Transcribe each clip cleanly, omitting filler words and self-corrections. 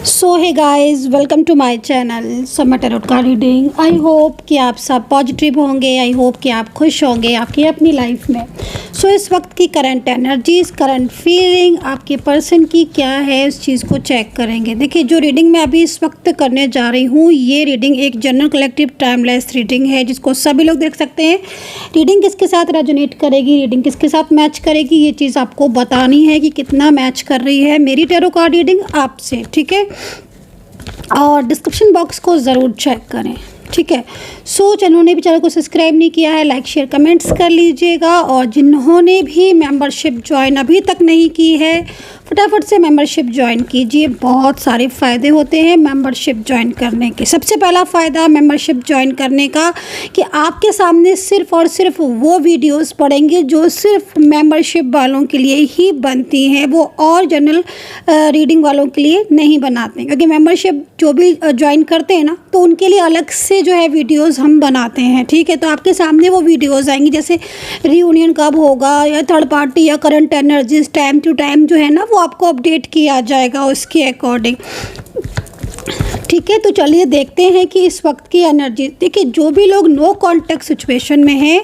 सो है guys, welcome to my channel Samay tarot का reading. I hope कि आप सब पॉजिटिव होंगे। आई होप कि आप खुश होंगे आपकी अपनी लाइफ में। सो इस वक्त की करंट एनर्जीज, करंट फीलिंग आपके पर्सन की क्या है, इस चीज़ को चेक करेंगे। देखिए, जो रीडिंग मैं अभी इस वक्त करने जा रही हूँ, ये रीडिंग एक जनरल कलेक्टिव टाइमलेस रीडिंग है, जिसको सभी लोग देख सकते हैं। रीडिंग किसके साथ रेजोनेट करेगी, रीडिंग किसके साथ मैच करेगी, ये चीज़ आपको बतानी है कि कितना मैच कर रही है मेरी टैरो कार्ड रीडिंग आपसे। ठीक है, और डिस्क्रिप्शन बॉक्स को ज़रूर चेक करें। ठीक है, सो जिन्होंने भी चैनल को सब्सक्राइब नहीं किया है, लाइक शेयर कमेंट्स कर लीजिएगा। और जिन्होंने भी मेंबरशिप ज्वाइन अभी तक नहीं की है, फटाफट से मेंबरशिप ज्वाइन कीजिए। बहुत सारे फ़ायदे होते हैं मेंबरशिप ज्वाइन करने के। सबसे पहला फ़ायदा मेंबरशिप ज्वाइन करने का कि आपके सामने सिर्फ़ और सिर्फ वो वीडियोस पड़ेंगे जो सिर्फ मेंबरशिप वालों के लिए ही बनती हैं, वो और जनरल रीडिंग वालों के लिए नहीं बनाते हैं। क्योंकि मेंबरशिप जो भी ज्वाइन करते हैं ना, तो उनके लिए अलग से जो है वीडियोस हम बनाते हैं। ठीक है, तो आपके सामने वो वीडियोस आएंगी, जैसे रियूनियन कब होगा, या थर्ड पार्टी, या current energies time to time जो है ना, वो आपको अपडेट किया जाएगा उसके अकॉर्डिंग। ठीक है, तो चलिए देखते हैं कि इस वक्त की एनर्जी। देखिए, जो भी लोग नो कांटेक्ट सिचुएशन में हैं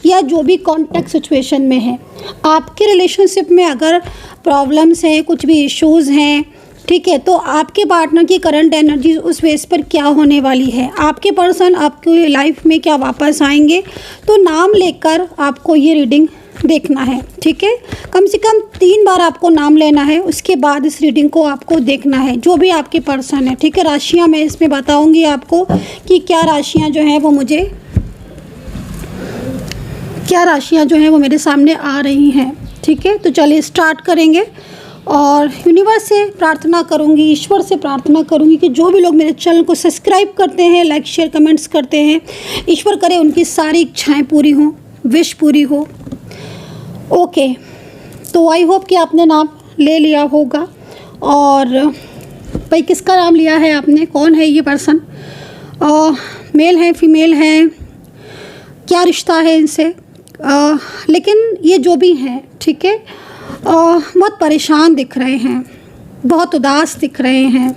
या जो भी कांटेक्ट सिचुएशन में हैं, आपके रिलेशनशिप में अगर प्रॉब्लम्स हैं, कुछ भी इश्यूज़ हैं, ठीक है, तो आपके पार्टनर की करंट एनर्जी उस बेस पर क्या होने वाली है, आपके पर्सन आपकी लाइफ में क्या वापस आएंगे, तो नाम लेकर आपको ये रीडिंग देखना है। ठीक है, कम से कम 3 बार आपको नाम लेना है, उसके बाद इस रीडिंग को आपको देखना है, जो भी आपके पर्सन है। ठीक है, राशियाँ मैं इसमें बताऊंगी आपको कि क्या राशियाँ जो हैं वो मुझे, क्या राशियाँ जो हैं वो मेरे सामने आ रही हैं। ठीक है, तो चलिए स्टार्ट करेंगे। और यूनिवर्स से प्रार्थना करूंगी, ईश्वर से प्रार्थना करूंगी कि जो भी लोग मेरे चैनल को सब्सक्राइब करते हैं, लाइक शेयर कमेंट्स करते हैं, ईश्वर करे उनकी सारी इच्छाएं पूरी हों, विश पूरी हो। ओके, तो आई होप कि आपने नाम ले लिया होगा। और भाई, किसका नाम लिया है आपने, कौन है ये पर्सन, मेल है, फीमेल है, क्या रिश्ता है इनसे, लेकिन ये जो भी हैं, ठीक है, बहुत परेशान दिख रहे हैं, बहुत उदास दिख रहे हैं।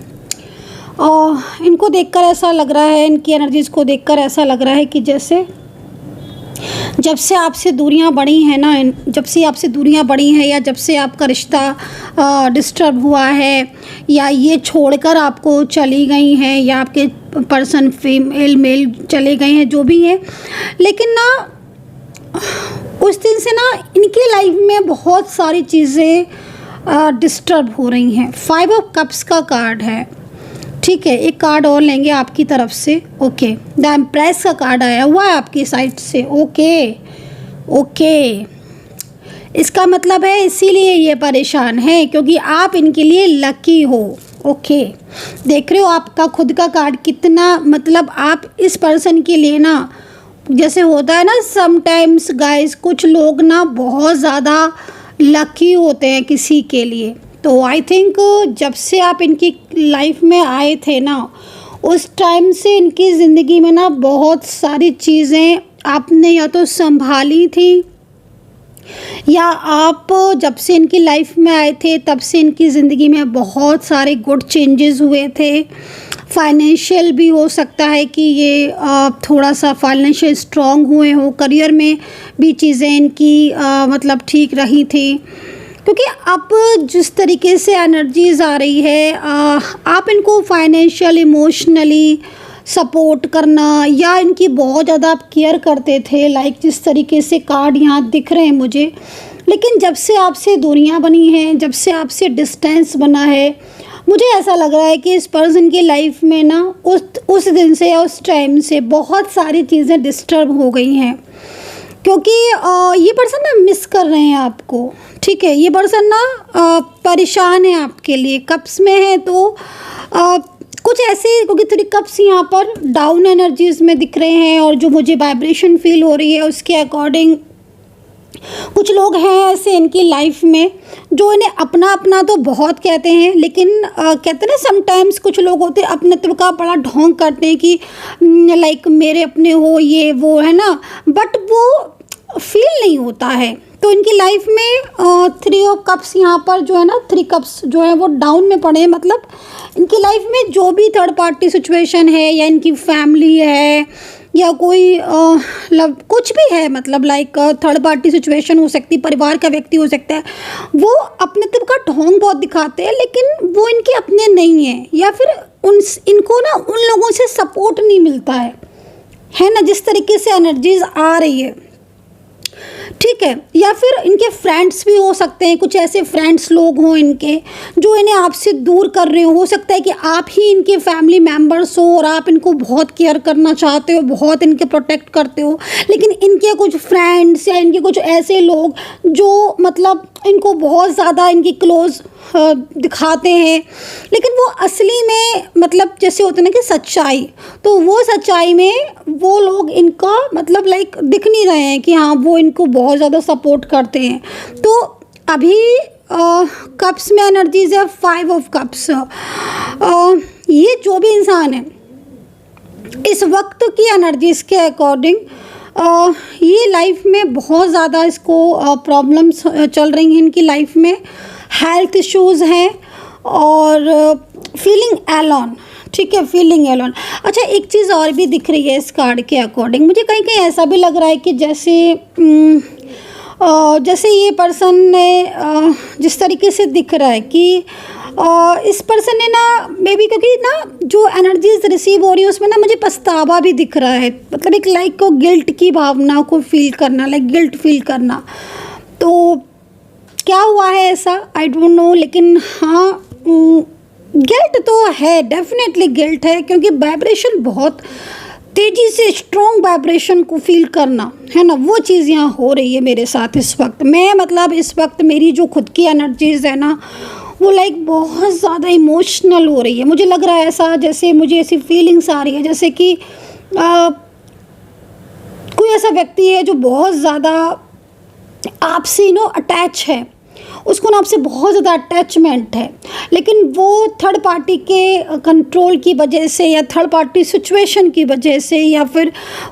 और इनको देखकर ऐसा लग रहा है, इनकी एनर्जीज़ को देखकर ऐसा लग रहा है कि जैसे जब से आपसे दूरियां बढ़ी हैं ना, जब से आपसे दूरियां बढ़ी हैं, या जब से आपका रिश्ता डिस्टर्ब हुआ है, या ये छोड़कर आपको चली गई हैं, या आपके पर्सन फीमेल मेल चले गए हैं, जो भी है, लेकिन ना उस दिन से ना इनकी लाइफ में बहुत सारी चीज़ें डिस्टर्ब हो रही हैं। 5 ऑफ कप्स का कार्ड है। ठीक है, एक कार्ड और लेंगे आपकी तरफ से। ओके, द एम्प्रेस का कार्ड आया हुआ है आपकी साइड से। ओके ओके, इसका मतलब है इसीलिए ये परेशान है, क्योंकि आप इनके लिए लकी हो। ओके, देख रहे हो आपका खुद का कार्ड कितना, मतलब आप इस पर्सन के लिए ना, जैसे होता है ना समटाइम्स गाइस, कुछ लोग ना बहुत ज़्यादा लकी होते हैं किसी के लिए। तो आई थिंक जब से आप इनकी लाइफ में आए थे ना, उस टाइम से इनकी ज़िंदगी में ना बहुत सारी चीज़ें आपने या तो संभाली थी, या आप जब से इनकी लाइफ में आए थे तब से इनकी ज़िंदगी में बहुत सारे गुड चेंजेस हुए थे। फाइनेंशियल भी हो सकता है कि ये थोड़ा सा फाइनेंशियल स्ट्रॉन्ग हुए हों, करियर में भी चीज़ें इनकी मतलब ठीक रही थी। क्योंकि अब जिस तरीके से एनर्जीज़ आ रही है, आप इनको फाइनेंशियल, इमोशनली सपोर्ट करना, या इनकी बहुत ज़्यादा आप केयर करते थे, लाइक जिस तरीके से कार्ड यहाँ दिख रहे हैं मुझे। लेकिन जब से आपसे दूरियाँ बनी हैं, जब से आपसे डिस्टेंस बना है, मुझे ऐसा लग रहा है कि इस पर्सन की लाइफ में ना उस दिन से या उस टाइम से बहुत सारी चीज़ें डिस्टर्ब हो गई हैं। क्योंकि ये पर्सन ना मिस कर रहे हैं आपको। ठीक है, ये पर्सन ना परेशान है आपके लिए, कप्स में है, तो कुछ ऐसे, क्योंकि थोड़ी कप्स यहाँ पर डाउन एनर्जीज़ में दिख रहे हैं, और जो मुझे वाइब्रेशन फील हो रही है उसके अकॉर्डिंग कुछ लोग हैं ऐसे इनकी लाइफ में, जो इन्हें अपना अपना तो बहुत कहते हैं, लेकिन कहते हैं ना समटाइम्स कुछ लोग होते हैं अपनत्व का बड़ा ढोंग करते हैं कि लाइक मेरे अपने हो, ये वो है ना, बट वो फील नहीं होता है। तो इनकी लाइफ में 3 ऑफ कप्स यहाँ पर जो है ना, 3 कप्स जो है वो डाउन में पड़े हैं। मतलब इनकी लाइफ में जो भी थर्ड पार्टी सिचुएशन है, या इनकी फैमिली है, या कोई कुछ भी है, मतलब लाइक थर्ड पार्टी सिचुएशन हो सकती है, परिवार का व्यक्ति हो सकता है, वो अपने तब का ढोंग बहुत दिखाते हैं, लेकिन वो इनके अपने नहीं है, या फिर इनको ना उन लोगों से सपोर्ट नहीं मिलता है ना, जिस तरीके से एनर्जीज आ रही है, ठीक है। या फिर इनके फ्रेंड्स भी हो सकते हैं, कुछ ऐसे फ्रेंड्स लोग हों इनके जो इन्हें आपसे दूर कर रहे हो सकता है कि आप ही इनके फैमिली मेम्बर्स हो और आप इनको बहुत केयर करना चाहते हो, बहुत इनके प्रोटेक्ट करते हो, लेकिन इनके कुछ फ्रेंड्स या इनके कुछ ऐसे लोग जो मतलब इनको बहुत ज़्यादा इनकी क्लोज दिखाते हैं, लेकिन वो असली में मतलब जैसे होता है ना कि सच्चाई, तो वो सच्चाई में वो लोग इनका मतलब लाइक दिख नहीं रहे हैं कि हाँ वो इनको बहुत ज़्यादा सपोर्ट करते हैं। तो अभी कप्स में एनर्जीज है 5 ऑफ कप्स। ये जो भी इंसान है इस वक्त की एनर्जीज के अकॉर्डिंग ये लाइफ में बहुत ज़्यादा इसको प्रॉब्लम्स चल रही हैं इनकी लाइफ में, हेल्थ इश्यूज़ हैं और फीलिंग एलोन, ठीक है, फीलिंग एलोन। अच्छा, एक चीज़ और भी दिख रही है इस कार्ड के अकॉर्डिंग, मुझे कहीं कहीं ऐसा भी लग रहा है कि जैसे ये पर्सन ने जिस तरीके से दिख रहा है कि इस पर्सन ने ना मे बी, क्योंकि ना जो एनर्जीज रिसीव हो रही है उसमें ना मुझे पछतावा भी दिख रहा है, मतलब एक लाइक को गिल्ट की भावना को फील करना, लाइक गिल्ट फील करना। तो क्या हुआ है ऐसा, आई डोंट नो, लेकिन हाँ गिल्ट तो है, डेफिनेटली गिल्ट है, क्योंकि वाइब्रेशन बहुत तेज़ी से स्ट्रॉन्ग वाइब्रेशन को फील करना है ना, वो चीज़ यहाँ हो रही है मेरे साथ इस वक्त। मैं मतलब इस वक्त मेरी जो खुद की एनर्जीज है ना वो लाइक बहुत ज़्यादा इमोशनल हो रही है। मुझे लग रहा है ऐसा, जैसे मुझे ऐसी फीलिंग्स आ रही है जैसे कि कोई ऐसा व्यक्ति है जो बहुत ज़्यादा आपसे अटैच है, उसको ना आपसे बहुत ज़्यादा अटैचमेंट है, लेकिन वो थर्ड पार्टी के कंट्रोल की वजह से या थर्ड पार्टी सिचुएशन की वजह से या फिर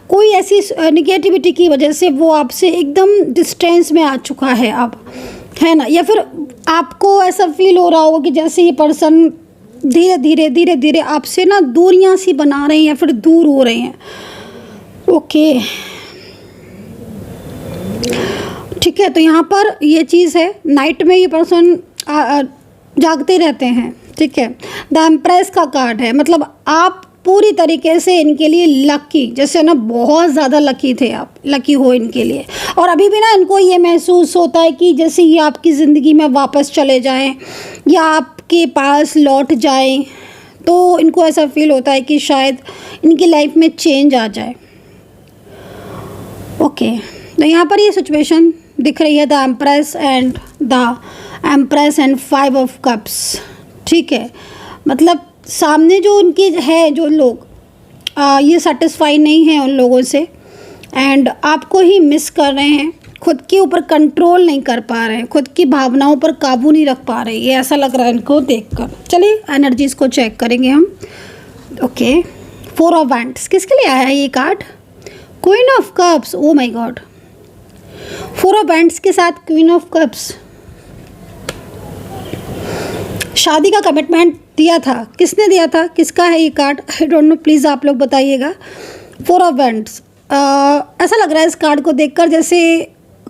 कोई ऐसी निगेटिविटी की वजह से वो आपसे एकदम डिस्टेंस में आ चुका है अब, है ना। या फिर आपको ऐसा फील हो रहा होगा कि जैसे ये पर्सन धीरे धीरे आपसे ना दूरियां सी बना रहे हैं या फिर दूर हो रहे हैं। ओके, ठीक है। तो यहाँ पर ये चीज़ है, नाइट में ये पर्सन जागते रहते हैं, ठीक है। द एम्प्रेस का कार्ड है, मतलब आप पूरी तरीके से इनके लिए लकी, जैसे ना बहुत ज़्यादा लकी थे आप, लकी हो इनके लिए। और अभी भी ना इनको ये महसूस होता है कि जैसे ये आपकी ज़िंदगी में वापस चले जाएं या आपके पास लौट जाएं, तो इनको ऐसा फील होता है कि शायद इनकी लाइफ में चेंज आ जाए। ओके, तो यहाँ पर ये सिचुएशन दिख रही है, the empress and 5 of cups, ठीक है। मतलब सामने जो उनके है जो लोग ये सेटिस्फाई नहीं है उन लोगों से एंड आपको ही मिस कर रहे हैं, खुद के ऊपर कंट्रोल नहीं कर पा रहे हैं, खुद की भावनाओं पर काबू नहीं रख पा रहे, ये ऐसा लग रहा है इनको देखकर। चलिए एनर्जीज को चेक करेंगे हम। ओके, 4 ऑफ वैंड्स किसके लिए आया है ये card? Queen of cups, oh my God, 4 of wands के साथ क्वीन ऑफ कप्स। शादी का कमिटमेंट दिया था, किसने दिया था, किसका है ये card? I don't know, please आप लोग बताइएगा। 4 ऑफ वैंड्स, ऐसा लग रहा है इस कार्ड को देखकर जैसे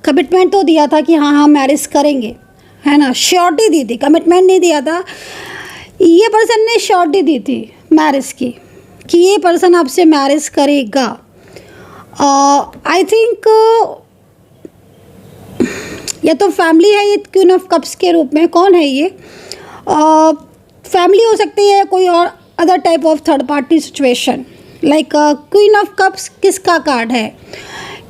कमिटमेंट तो दिया था कि हाँ हाँ मैरिज करेंगे, है ना, श्योरिटी दी थी, कमिटमेंट नहीं दिया था। ये पर्सन ने श्योरिटी दी थी मैरिज की कि ये पर्सन आपसे मैरिज करेगा। आई थिंक ये तो फैमिली है, ये क्वीन ऑफ कप्स के रूप में। कौन है ये? फैमिली हो सकती है, कोई और other type of third party situation. Like queen of cups किसका कार्ड है?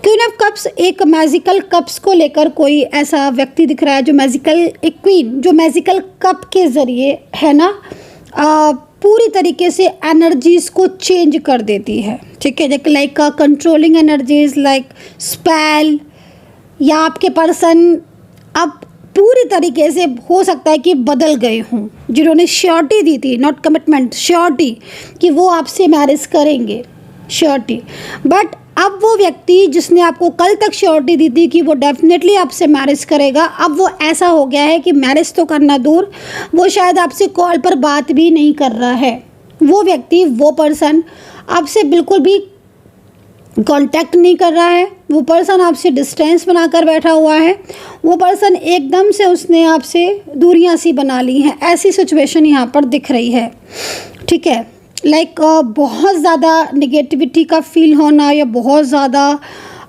क्वीन ऑफ कप्स एक मैजिकल कप्स को लेकर कोई ऐसा व्यक्ति दिख रहा है जो मैजिकल, एक क्वीन जो मैजिकल कप के ज़रिए है ना पूरी तरीके से एनर्जीज़ को चेंज कर देती है, ठीक है। Like controlling energies, like spell, या आपके पर्सन अब पूरी तरीके से हो सकता है कि बदल गए हों, जिन्होंने श्योरिटी दी थी, नॉट कमिटमेंट, श्योरिटी कि वो आपसे मैरिज करेंगे, श्योरिटी। बट अब वो व्यक्ति जिसने आपको कल तक श्योरिटी दी थी कि वो डेफिनेटली आपसे मैरिज करेगा, अब वो ऐसा हो गया है कि मैरिज तो करना दूर, वो शायद आपसे कॉल पर बात भी नहीं कर रहा है। वो व्यक्ति, वो पर्सन आपसे बिल्कुल भी कांटेक्ट नहीं कर रहा है। वो पर्सन आपसे डिस्टेंस बनाकर बैठा हुआ है। वो पर्सन एकदम से उसने आपसे दूरियां सी बना ली हैं। ऐसी सिचुएशन यहाँ पर दिख रही है, ठीक है। लाइक बहुत ज़्यादा नेगेटिविटी का फील होना, या बहुत ज़्यादा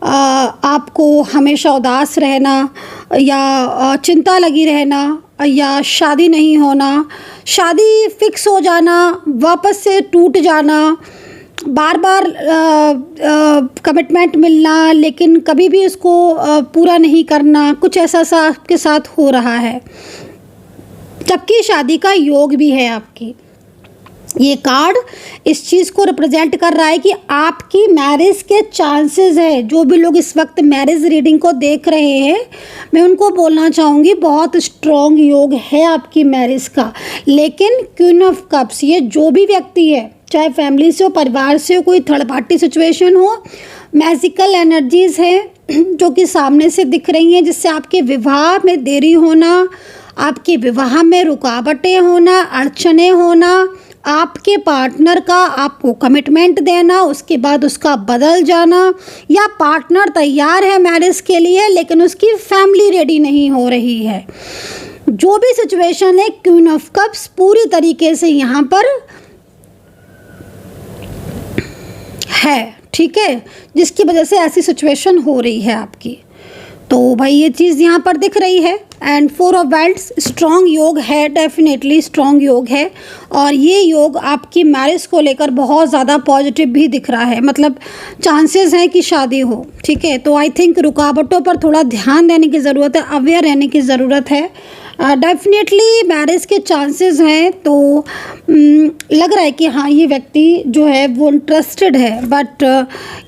आपको हमेशा उदास रहना, या चिंता लगी रहना, या शादी नहीं होना, शादी फिक्स हो जाना, वापस से टूट जाना, बार बार कमिटमेंट मिलना लेकिन कभी भी उसको पूरा नहीं करना, कुछ ऐसा सा आपके साथ हो रहा है। जबकि शादी का योग भी है आपकी। ये कार्ड इस चीज़ को रिप्रेजेंट कर रहा है कि आपकी मैरिज के चांसेस है। जो भी लोग इस वक्त मैरिज रीडिंग को देख रहे हैं, मैं उनको बोलना चाहूँगी बहुत स्ट्रॉन्ग योग है आपकी मैरिज का। लेकिन क्वीन ऑफ कप्स, ये जो भी व्यक्ति है, चाहे फैमिली से हो, परिवार से हो, कोई थर्ड पार्टी सिचुएशन हो, मैजिकल एनर्जीज़ हैं जो कि सामने से दिख रही हैं, जिससे आपके विवाह में देरी होना, आपके विवाह में रुकावटें होना, अड़चने होना, आपके पार्टनर का आपको कमिटमेंट देना, उसके बाद उसका बदल जाना, या पार्टनर तैयार है मैरिज के लिए लेकिन उसकी फैमिली रेडी नहीं हो रही है। जो भी सिचुएशन है, क्वीन ऑफ कप्स पूरी तरीके से यहाँ पर है, ठीक है, जिसकी वजह से ऐसी सिचुएशन हो रही है आपकी। तो भाई ये चीज़ यहाँ पर दिख रही है। एंड 4 ऑफ वांड्स स्ट्रॉन्ग योग है, डेफिनेटली स्ट्रॉन्ग योग है। और ये योग आपकी मैरिज को लेकर बहुत ज़्यादा पॉजिटिव भी दिख रहा है, मतलब चांसेस हैं कि शादी हो, ठीक है। तो आई थिंक रुकावटों पर थोड़ा ध्यान देने की ज़रूरत है, अवेयर रहने की ज़रूरत है। डेफिनेटली मैरिज के चांसेस हैं। तो लग रहा है कि हाँ, ये व्यक्ति जो है वो इंटरेस्टेड है। बट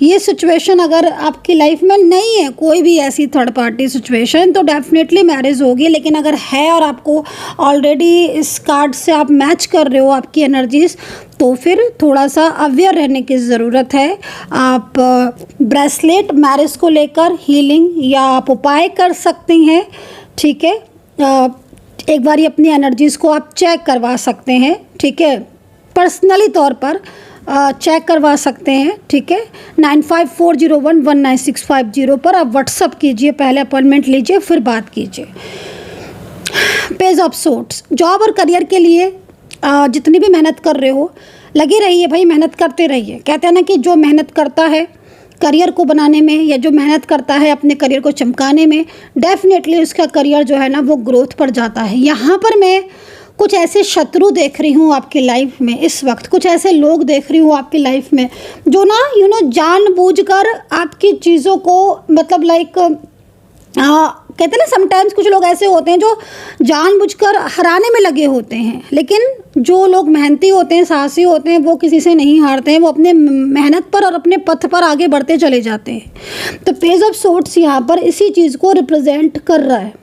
ये सिचुएशन अगर आपकी लाइफ में नहीं है, कोई भी ऐसी थर्ड पार्टी सिचुएशन, तो डेफिनेटली मैरिज होगी। लेकिन अगर है और आपको ऑलरेडी इस कार्ड से आप मैच कर रहे हो आपकी एनर्जीज, तो फिर थोड़ा सा अवेयर रहने की ज़रूरत है। आप ब्रेसलेट मैरिज को लेकर हीलिंग या आप उपाय कर सकते हैं, ठीक है। एक बारी अपनी एनर्जीज़ को आप चेक करवा सकते हैं, ठीक है, पर्सनली तौर पर चेक करवा सकते हैं, ठीक है। 9540119650 पर आप व्हाट्सअप कीजिए, पहले अपॉइंटमेंट लीजिए, फिर बात कीजिए। पेज ऑफ सोर्ड्स, जॉब और करियर के लिए जितनी भी मेहनत कर रहे हो, लगे रहिए भाई, मेहनत करते रहिए। कहते हैं ना कि जो मेहनत करता है करियर को बनाने में, या जो मेहनत करता है अपने करियर को चमकाने में, डेफिनेटली उसका करियर जो है ना वो ग्रोथ पर जाता है। यहाँ पर मैं कुछ ऐसे शत्रु देख रही हूँ आपकी लाइफ में इस वक्त, कुछ ऐसे लोग देख रही हूँ आपकी लाइफ में जो ना जानबूझकर आपकी चीज़ों को, मतलब लाइक कहते हैं ना, समटाइम्स कुछ लोग ऐसे होते हैं जो जानबूझकर हराने में लगे होते हैं। लेकिन जो लोग मेहनती होते हैं, साहसी होते हैं, वो किसी से नहीं हारते हैं, वो अपने मेहनत पर और अपने पथ पर आगे बढ़ते चले जाते हैं। तो पेज ऑफ सोर्ड्स यहाँ पर इसी चीज़ को रिप्रेजेंट कर रहा है।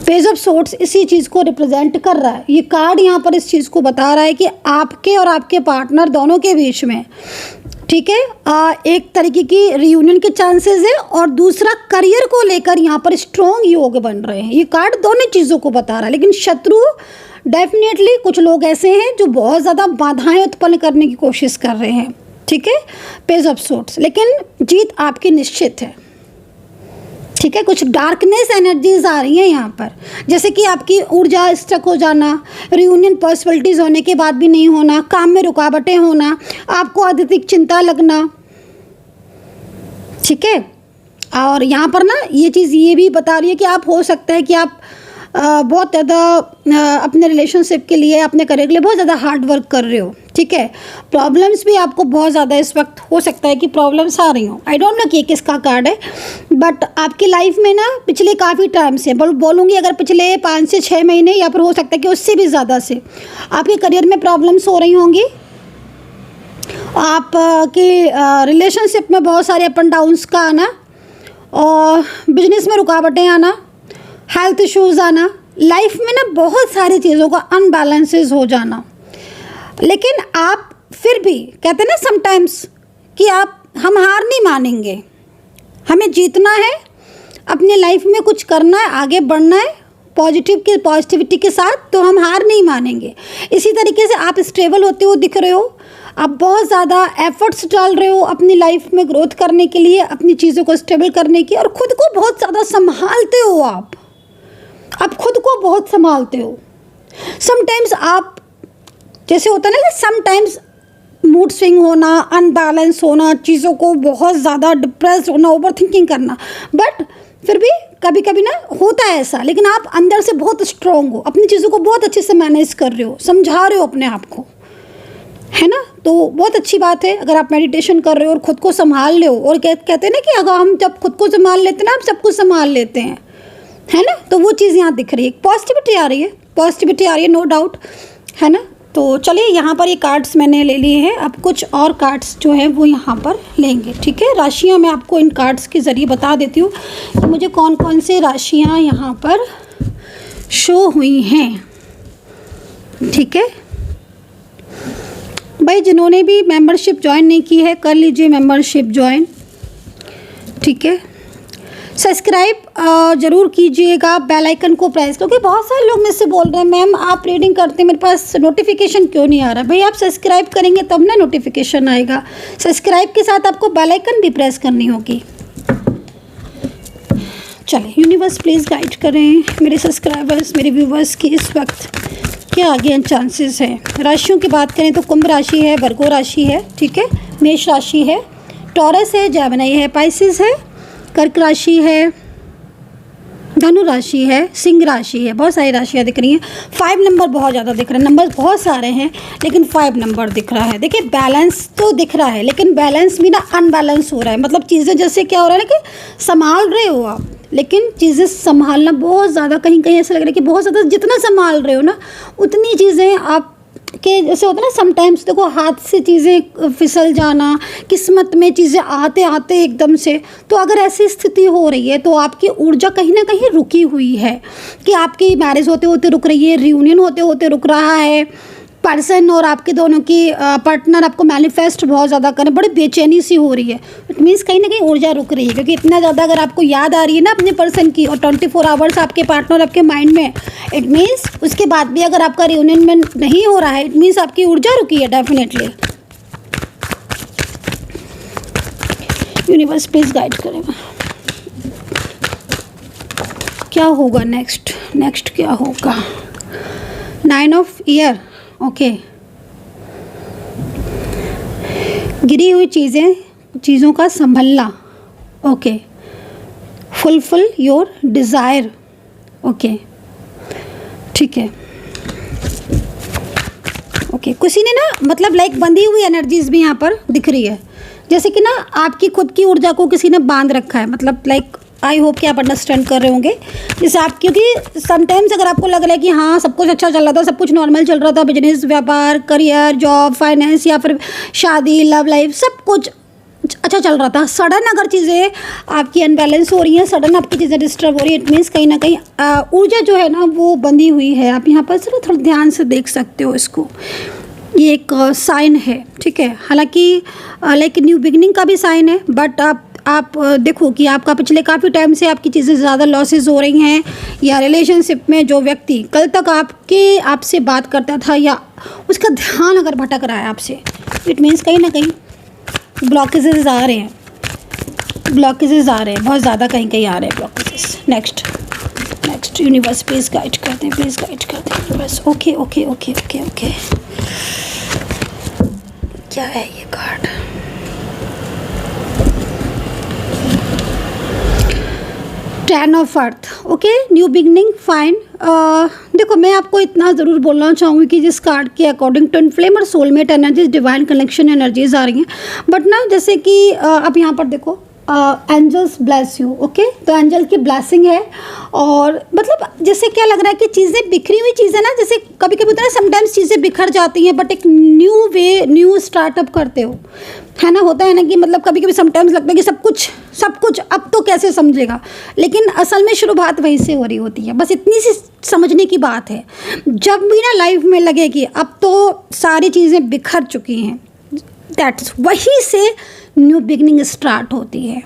पेज ऑफ सोर्ड्स इसी चीज़ को रिप्रेजेंट कर रहा है। ये कार्ड यहाँ पर इस चीज़ को बता रहा है कि आपके और आपके पार्टनर दोनों के बीच में, ठीक है, एक तरीके की रियूनियन के चांसेस है, और दूसरा करियर को लेकर यहाँ पर स्ट्रॉन्ग योग बन रहे हैं। ये कार्ड दोनों चीज़ों को बता रहा है। लेकिन शत्रु डेफिनेटली कुछ लोग ऐसे हैं जो बहुत ज़्यादा बाधाएं उत्पन्न करने की कोशिश कर रहे हैं, ठीक है, पेज ऑफ सोर्ड्स। लेकिन जीत आपकी निश्चित है, ठीक है। कुछ डार्कनेस एनर्जीज आ रही हैं यहाँ पर, जैसे कि आपकी ऊर्जा स्टक हो जाना, रियूनियन पॉसिबिलिटीज़ होने के बाद भी नहीं होना, काम में रुकावटें होना, आपको अत्यधिक चिंता लगना, ठीक है। और यहाँ पर ना ये चीज़ ये भी बता रही है कि आप, हो सकता है कि आप बहुत ज़्यादा अपने रिलेशनशिप के लिए, अपने करियर के लिए बहुत ज़्यादा हार्ड वर्क कर रहे हो, ठीक है। प्रॉब्लम्स भी आपको बहुत ज़्यादा इस वक्त हो सकता है कि प्रॉब्लम्स आ रही हो। आई डोंट नो कि किसका कार्ड है, बट आपकी लाइफ में ना पिछले काफ़ी टाइम से, बोलूँगी अगर पिछले 5 से 6 महीने, या फिर हो सकता है कि उससे भी ज़्यादा से आपके करियर में प्रॉब्लम्स हो रही होंगी। आप के रिलेशनशिप में बहुत सारे अप एंड डाउन्स का आना, और बिजनेस में रुकावटें आना, हेल्थ इश्यूज़ आना, लाइफ में ना बहुत सारी चीज़ों का अनबैलेंसेस हो जाना। लेकिन आप फिर भी, कहते हैं ना समटाइम्स कि आप हम हार नहीं मानेंगे, हमें जीतना है, अपने लाइफ में कुछ करना है, आगे बढ़ना है पॉजिटिविटी के साथ, तो हम हार नहीं मानेंगे। इसी तरीके से आप स्टेबल होते हो दिख रहे हो, आप बहुत ज़्यादा एफर्ट्स डाल रहे हो अपनी लाइफ में ग्रोथ करने के लिए, अपनी चीज़ों को स्टेबल करने की, और ख़ुद को बहुत ज़्यादा संभालते हो आप खुद को बहुत संभालते हो। समटाइम्स आप, जैसे होता है ना कि समटाइम्स मूड स्विंग होना, अनबैलेंस होना, चीज़ों को बहुत ज़्यादा डिप्रेस होना, ओवर थिंकिंग करना, बट फिर भी कभी कभी ना होता है ऐसा, लेकिन आप अंदर से बहुत स्ट्रॉन्ग हो, अपनी चीज़ों को बहुत अच्छे से मैनेज कर रहे हो, समझा रहे हो अपने आप को, है ना। तो बहुत अच्छी बात है अगर आप मेडिटेशन कर रहे हो और ख़ुद को संभाल रहे हो। और कहते हैं ना कि अगर हम जब खुद को संभाल लेते हैं ना, हम सब कुछ संभाल लेते हैं, है ना। तो वो चीज़ यहाँ दिख रही है, पॉजिटिविटी आ रही है, नो डाउट, है ना। तो चलिए यहाँ पर ये कार्ड्स मैंने ले लिए हैं, अब कुछ और कार्ड्स जो हैं वो यहाँ पर लेंगे, ठीक है। राशियाँ मैं आपको इन कार्ड्स के ज़रिए बता देती हूँ कि मुझे कौन कौन से राशियाँ यहाँ पर शो हुई हैं, ठीक है भाई। जिन्होंने भी मेंबरशिप ज्वाइन नहीं की है कर लीजिए मेंबरशिप ज्वाइन, ठीक है। सब्सक्राइब ज़रूर कीजिएगा, बेल आइकन को प्रेस, क्योंकि बहुत सारे लोग मुझसे बोल रहे हैं मैम आप रीडिंग करते हैं, मेरे पास नोटिफिकेशन क्यों नहीं आ रहा। भाई आप सब्सक्राइब करेंगे तब ना नोटिफिकेशन आएगा। सब्सक्राइब के साथ आपको बेल आइकन भी प्रेस करनी होगी। चलिए यूनिवर्स प्लीज़ गाइड करें मेरे सब्सक्राइबर्स, मेरे व्यूवर्स की इस वक्त क्या आगे चांसेस हैं। राशियों की बात करें तो कुंभ राशि है, वर्गो राशि है, ठीक है, मेष राशि है, टॉरस है, जेमिनी है, पाइसेस है, कर्क राशि है, धनु राशि है, सिंह राशि है। बहुत सारी राशियाँ दिख रही हैं। 5 नंबर बहुत ज़्यादा दिख रहे हैं, नंबर बहुत सारे हैं लेकिन 5 नंबर दिख रहा है। देखिए बैलेंस तो दिख रहा है लेकिन बैलेंस भी ना अनबैलेंस हो रहा है। मतलब चीज़ें जैसे क्या हो रहा है ना कि संभाल रहे हो आप, लेकिन चीज़ें संभालना बहुत ज़्यादा, कहीं कहीं ऐसा लग रहा है कि बहुत ज़्यादा जितना संभाल रहे हो ना उतनी चीज़ें आप के जैसे होता है ना समटाइम्स देखो हाथ से चीज़ें फिसल जाना, किस्मत में चीज़ें आते आते एकदम से। तो अगर ऐसी स्थिति हो रही है तो आपकी ऊर्जा कहीं ना कहीं रुकी हुई है, कि आपकी मैरिज होते होते रुक रही है, रियूनियन होते होते रुक रहा है, पर्सन और आपके दोनों की पार्टनर आपको मैनिफेस्ट बहुत ज़्यादा करें, बड़ी बेचैनी सी हो रही है। इट मीन्स कहीं ना कहीं ऊर्जा रुक रही है, क्योंकि इतना ज़्यादा अगर आपको याद आ रही है ना अपने पर्सन की और 24 आवर्स आपके पार्टनर आपके माइंड में, इट मीन्स उसके बाद भी अगर आपका रियूनियन में नहीं हो रहा है, इट मीन्स आपकी ऊर्जा रुकी है डेफिनेटली। यूनिवर्स प्लीज गाइड करेगा क्या होगा नेक्स्ट क्या होगा। 9 ऑफ ईयर, ओके। गिरी हुई चीज़ों का संभलना, okay. Fulfil your desire, okay, ठीक है, ओके। किसी ने ना मतलब लाइक बंधी हुई एनर्जीज भी यहाँ पर दिख रही है, जैसे कि ना आपकी खुद की ऊर्जा को किसी ने बांध रखा है। मतलब लाइक आई होप कि आप अंडरस्टैंड कर रहे होंगे। जैसे आप, क्योंकि समटाइम्स अगर आपको लग रहा है कि हाँ सब कुछ अच्छा चल रहा था, सब कुछ नॉर्मल चल रहा था, बिजनेस, व्यापार, करियर, जॉब, फाइनेंस या फिर शादी, लव लाइफ, सब कुछ अच्छा चल रहा था, सडन अगर चीज़ें आपकी अनबैलेंस हो रही हैं, सडन आपकी चीज़ें डिस्टर्ब हो रही है, इट मीन्स कहीं ना कहीं ऊर्जा जो है ना वो बंधी हुई है। आप यहाँ पर सिर्फ थोड़ा ध्यान से देख सकते हो इसको, ये एक साइन है, ठीक है। हालांकि लाइक न्यू बिगनिंग का भी साइन है, बट आप देखो कि आपका पिछले काफ़ी टाइम से आपकी चीज़ें ज़्यादा लॉसेस हो रही हैं, या रिलेशनशिप में जो व्यक्ति कल तक आपसे बात करता था या उसका ध्यान अगर भटक रहा है आपसे, इट मीन्स कहीं ना कहीं ब्लॉकेजेस आ रहे हैं, बहुत ज़्यादा कहीं कहीं आ रहे हैं blockages. Next universe please guide करते हैं, यूनिवर्स। ओके। क्या है ये card? Ten of earth, okay, new beginning, fine. देखो मैं आपको इतना ज़रूर बोलना चाहूँगी कि जिस कार्ड के अकॉर्डिंग ट्विन फ्लेम और soulmate energies, divine connection energies आ रही हैं, बट ना जैसे कि आप यहाँ पर देखो एंजल्स ब्लेस यू, ओके। तो एंजल की ब्लेसिंग है, और मतलब जैसे क्या लग रहा है कि चीज़ें बिखरी हुई चीज़ें ना, जैसे कभी कभी होता है ना समटाइम्स चीज़ें बिखर जाती हैं, बट एक न्यू स्टार्टअप करते हो, है ना। होता है ना कि मतलब कभी कभी समटाइम्स लगता है कि सब कुछ अब तो कैसे समझेगा, लेकिन असल में शुरुआत वहीं से हो रही होती है। बस इतनी सी समझने की बात है, जब भी ना लाइफ में लगे कि अब तो सारी चीज़ें बिखर चुकी हैं, दैट्स वहीं से न्यू बिगनिंग स्टार्ट होती है,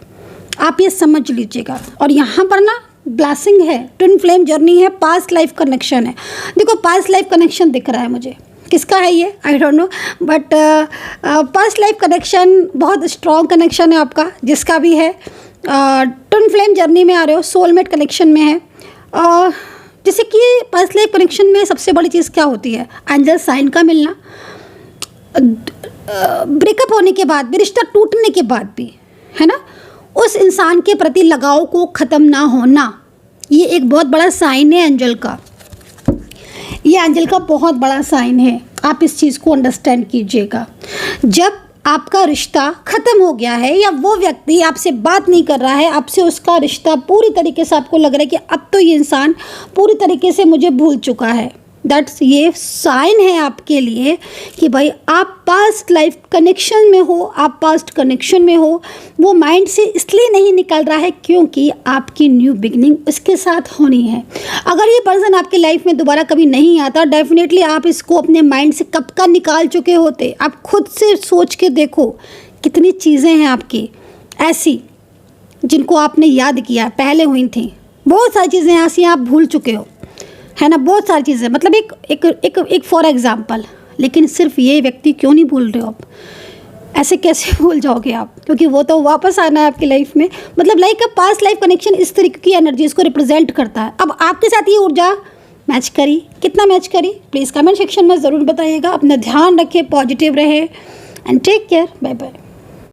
आप ये समझ लीजिएगा। और यहाँ पर ना ब्लेसिंग है, ट्विन फ्लेम जर्नी है, पास्ट लाइफ कनेक्शन है। देखो पास्ट लाइफ कनेक्शन दिख रहा है मुझे, किसका है ये I don't know, but past life connection बहुत स्ट्रॉन्ग कनेक्शन है आपका, जिसका भी है। ट्विन फ्लेम जर्नी में आ रहे हो, सोलमेट कनेक्शन में है। जैसे कि पास्ट लाइफ कनेक्शन में सबसे बड़ी चीज़ क्या होती है, एंजल साइन का मिलना, ब्रेकअप होने के बाद भी, रिश्ता टूटने के बाद भी, है ना, उस इंसान के प्रति लगाव को ख़त्म ना होना, ये एक बहुत बड़ा साइन है एंजल का। ये एंजल का बहुत बड़ा साइन है, आप इस चीज़ को अंडरस्टैंड कीजिएगा। जब आपका रिश्ता ख़त्म हो गया है या वो व्यक्ति आपसे बात नहीं कर रहा है, आपसे उसका रिश्ता पूरी तरीके से आपको लग रहा है कि अब तो ये इंसान पूरी तरीके से मुझे भूल चुका है, दैट्स ये साइन है आपके लिए कि भाई आप पास्ट लाइफ कनेक्शन में हो, आप पास्ट कनेक्शन में हो। वो माइंड से इसलिए नहीं निकल रहा है क्योंकि आपकी न्यू बिगनिंग उसके साथ होनी है। अगर ये पर्सन आपकी लाइफ में दोबारा कभी नहीं आता, डेफिनेटली आप इसको अपने माइंड से कब का निकाल चुके होते। आप खुद से सोच के देखो कितनी चीज़ें हैं आपकी ऐसी जिनको आपने याद किया पहले हुई थी, बहुत सारी चीज़ें ऐसी आप भूल चुके हो, है ना, बहुत सारी चीज़ें। मतलब एक फॉर एग्जांपल, लेकिन सिर्फ ये व्यक्ति क्यों नहीं भूल रहे हो आप? ऐसे कैसे भूल जाओगे आप? क्योंकि वो तो वापस आना है आपकी लाइफ में। मतलब like a past life connection इस तरीके की एनर्जीज को रिप्रेजेंट करता है। अब आपके साथ ये ऊर्जा मैच करी, कितना मैच करी, प्लीज़ कमेंट सेक्शन में ज़रूर बताइएगा। अपना ध्यान रखें, पॉजिटिव रहे and take care, bye bye.